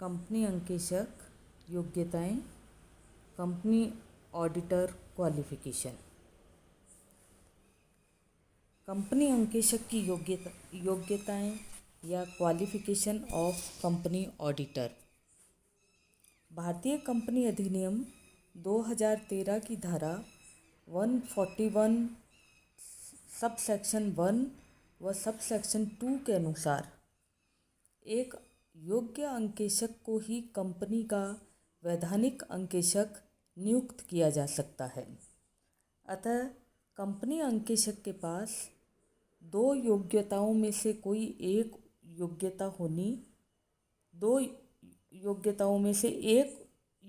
Company अंकेशक योग्यताएं, company auditor qualification. Company अंकेशक की योग्यताएं या क्वालिफिकेशन ऑफ कंपनी ऑडिटर। भारतीय कंपनी अधिनियम 2013 की धारा 141 सब सेक्शन 1 व सब सेक्शन 2 के अनुसार एक योग्य अंकेशक को ही कंपनी का वैधानिक अंकेशक नियुक्त किया जा सकता है। अतः कंपनी अंकेशक के पास दो योग्यताओं में से कोई एक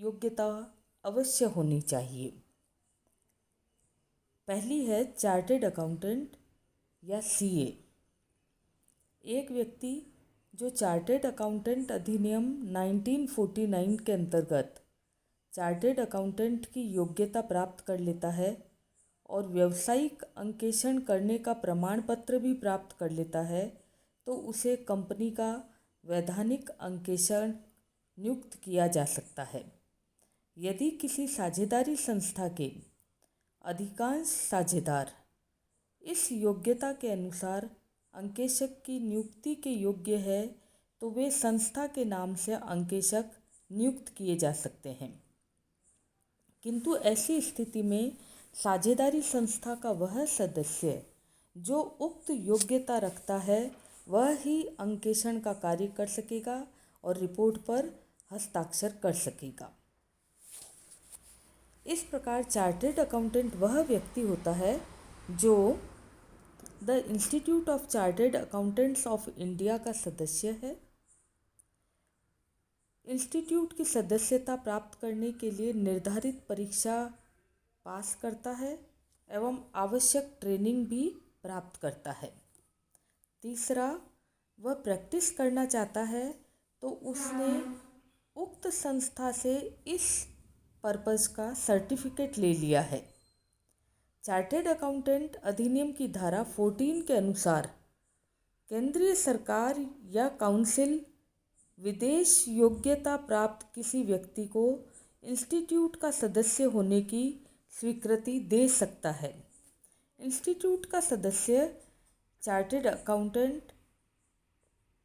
योग्यता अवश्य होनी चाहिए। पहली है चार्टर्ड अकाउंटेंट या सीए। एक व्यक्ति जो चार्टर्ड अकाउंटेंट अधिनियम 1949 के अंतर्गत चार्टर्ड अकाउंटेंट की योग्यता प्राप्त कर लेता है और व्यावसायिक अंकेषण करने का प्रमाण पत्र भी प्राप्त कर लेता है, तो उसे कंपनी का वैधानिक अंकेषण नियुक्त किया जा सकता है। यदि किसी साझेदारी संस्था के अधिकांश साझेदार इस योग्यता के अनुसार अंकेशक की नियुक्ति के योग्य है, तो वे संस्था के नाम से अंकेशक नियुक्त किए जा सकते हैं। किंतु ऐसी स्थिति में साझेदारी संस्था का वह सदस्य जो उक्त योग्यता रखता है, वह ही अंकेषण का कार्य कर सकेगा और रिपोर्ट पर हस्ताक्षर कर सकेगा। इस प्रकार चार्टर्ड अकाउंटेंट वह व्यक्ति होता है जो the institute of chartered accountants of India का सदस्य है। इंस्टीट्यूट की सदस्यता प्राप्त करने के लिए निर्धारित परीक्षा पास करता है एवं आवश्यक ट्रेनिंग भी प्राप्त करता है। तीसरा, वह प्रैक्टिस करना चाहता है तो उसने उक्त संस्था से इस पर्पस का सर्टिफिकेट ले लिया है। चार्टर्ड अकाउंटेंट अधिनियम की धारा 14 के अनुसार केंद्रीय सरकार या काउंसिल विदेश योग्यता प्राप्त किसी व्यक्ति को इंस्टीट्यूट का सदस्य होने की स्वीकृति दे सकता है। इंस्टीट्यूट का सदस्य चार्टर्ड अकाउंटेंट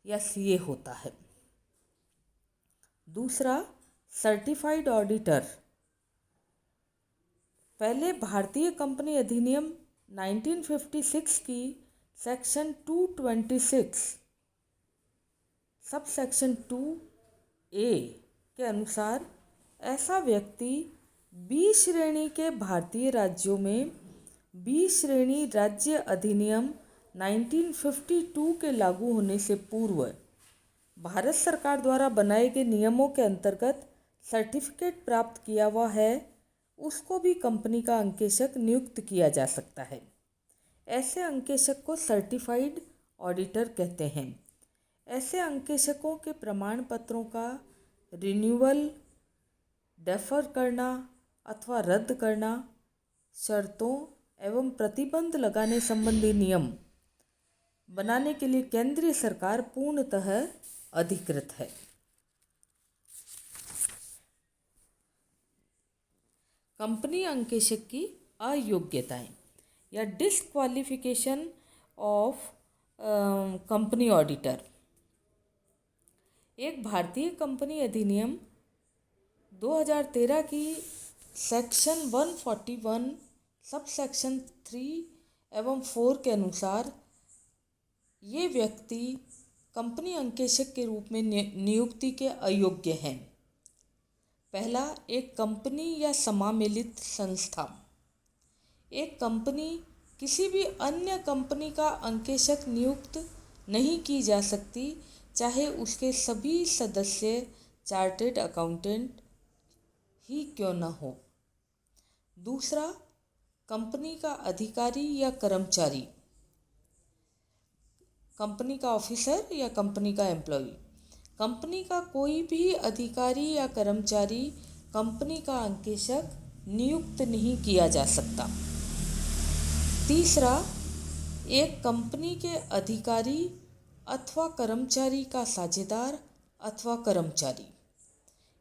या सीए होता है। दूसरा, सर्टिफाइड ऑडिटर। पहले भारतीय कंपनी अधिनियम 1956 की सेक्शन 226 सब सेक्शन 2A के अनुसार ऐसा व्यक्ति बी श्रेणी के भारतीय राज्यों में बी श्रेणी राज्य अधिनियम 1952 के लागू होने से पूर्व भारत सरकार द्वारा बनाए गए नियमों के अंतर्गत सर्टिफिकेट प्राप्त किया हुआ है, उसको भी कंपनी का अंकेशक नियुक्त किया जा सकता है। ऐसे अंकेशक को सर्टिफाइड ऑडिटर कहते हैं। ऐसे अंकेशकों के प्रमाण पत्रों का रिन्यूअल, डेफर करना अथवा रद्द करना, शर्तों एवं प्रतिबंध लगाने संबंधी नियम बनाने के लिए केंद्रीय सरकार पूर्णतः अधिकृत है। कंपनी अंकेशक की अयोग्यताएं या डिस्क्वालिफिकेशन ऑफ कंपनी ऑडिटर। एक भारतीय कंपनी अधिनियम 2013 की सेक्शन 141 सब सेक्शन 3 एवं 4 के अनुसार ये व्यक्ति कंपनी अंकेशक के रूप में नियुक्ति के अयोग्य हैं। पहला, एक कंपनी या समामेलित संस्था। एक कंपनी किसी भी अन्य कंपनी का अंकेशक नियुक्त नहीं की जा सकती, चाहे उसके सभी सदस्य चार्टर्ड अकाउंटेंट ही क्यों न हो। दूसरा, कंपनी का अधिकारी या कर्मचारी, कंपनी का ऑफिसर या कंपनी का एम्प्लॉई। कंपनी का कोई भी अधिकारी या कर्मचारी कंपनी का अंकेशक नियुक्त नहीं किया जा सकता। तीसरा, एक कंपनी के अधिकारी अथवा कर्मचारी का साझेदार अथवा कर्मचारी।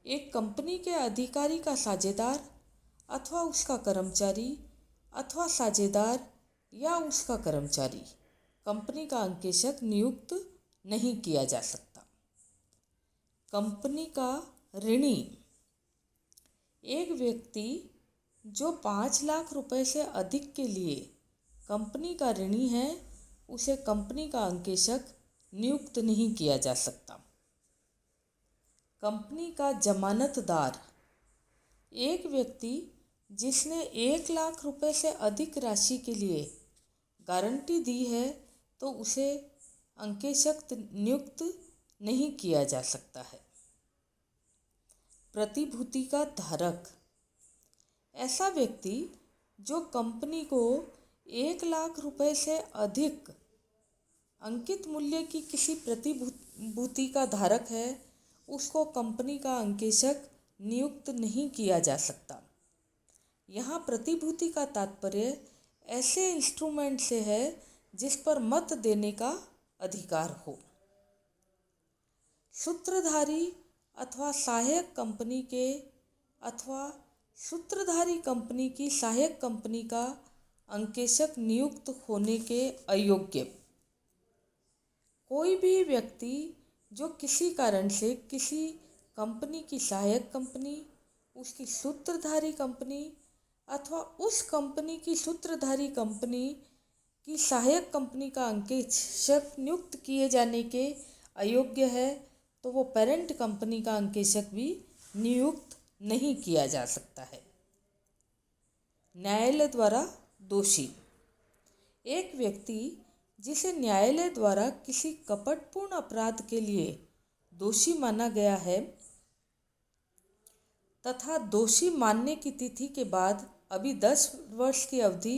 एक कंपनी के अधिकारी का साझेदार अथवा उसका कर्मचारी अथवा साझेदार या उसका कर्मचारी कंपनी का अंकेशक नियुक्त नहीं किया जा सकता। कंपनी का ऋणी, एक व्यक्ति जो 5 लाख रुपए से अधिक के लिए कंपनी का ऋणी है, उसे कंपनी का अंकेशक नियुक्त नहीं किया जा सकता। कंपनी का जमानतदार, एक व्यक्ति जिसने 1 लाख रुपए से अधिक राशि के लिए गारंटी दी है, तो उसे अंकेशक नियुक्त नहीं किया जा सकता है। प्रतिभूति का धारक, ऐसा व्यक्ति जो कंपनी को 1 लाख रुपए से अधिक अंकित मूल्य की किसी प्रतिभूति का धारक है, उसको कंपनी का अंकेशक नियुक्त नहीं किया जा सकता। यहाँ प्रतिभूति का तात्पर्य ऐसे इंस्ट्रूमेंट से है जिस पर मत देने का अधिकार हो। सूत्रधारी अथवा सहायक कंपनी के अथवा सूत्रधारी कंपनी की सहायक कंपनी का अंकेशक नियुक्त होने के अयोग्य, कोई भी व्यक्ति जो किसी कारण से किसी कंपनी की सहायक कंपनी, उसकी सूत्रधारी कंपनी अथवा उस कंपनी की सूत्रधारी कंपनी की सहायक कंपनी का अंकेशक नियुक्त किए जाने के अयोग्य है, तो वो पेरेंट कंपनी का अंकेशक भी नियुक्त नहीं किया जा सकता है। न्यायालय द्वारा दोषी, एक व्यक्ति जिसे न्यायालय द्वारा किसी कपटपूर्ण अपराध के लिए दोषी माना गया है तथा दोषी मानने की तिथि के बाद अभी 10 वर्ष की अवधि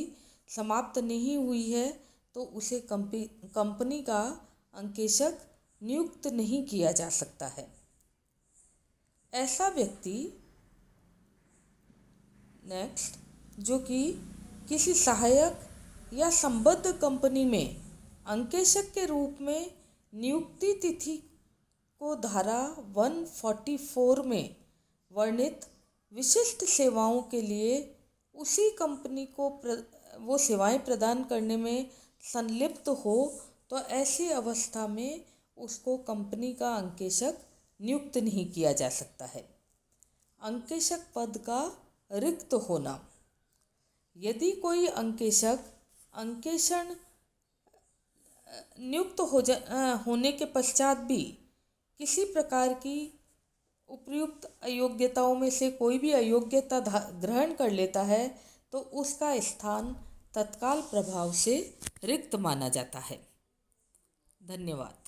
समाप्त नहीं हुई है, तो उसे कंपनी का अंकेशक नियुक्त नहीं किया जा सकता है। ऐसा व्यक्ति नेक्स्ट जो कि किसी सहायक या संबद्ध कंपनी में अंकेशक के रूप में नियुक्ति तिथि को धारा 144 में वर्णित विशिष्ट सेवाओं के लिए उसी कंपनी को वो सेवाएं प्रदान करने में संलिप्त हो, तो ऐसी अवस्था में उसको कंपनी का अंकेशक नियुक्त नहीं किया जा सकता है। अंकेशक पद का रिक्त होना, यदि कोई अंकेशक अंकेषण नियुक्त होने के पश्चात भी किसी प्रकार की उपर्युक्त अयोग्यताओं में से कोई भी अयोग्यता ग्रहण कर लेता है, तो उसका स्थान तत्काल प्रभाव से रिक्त माना जाता है। धन्यवाद।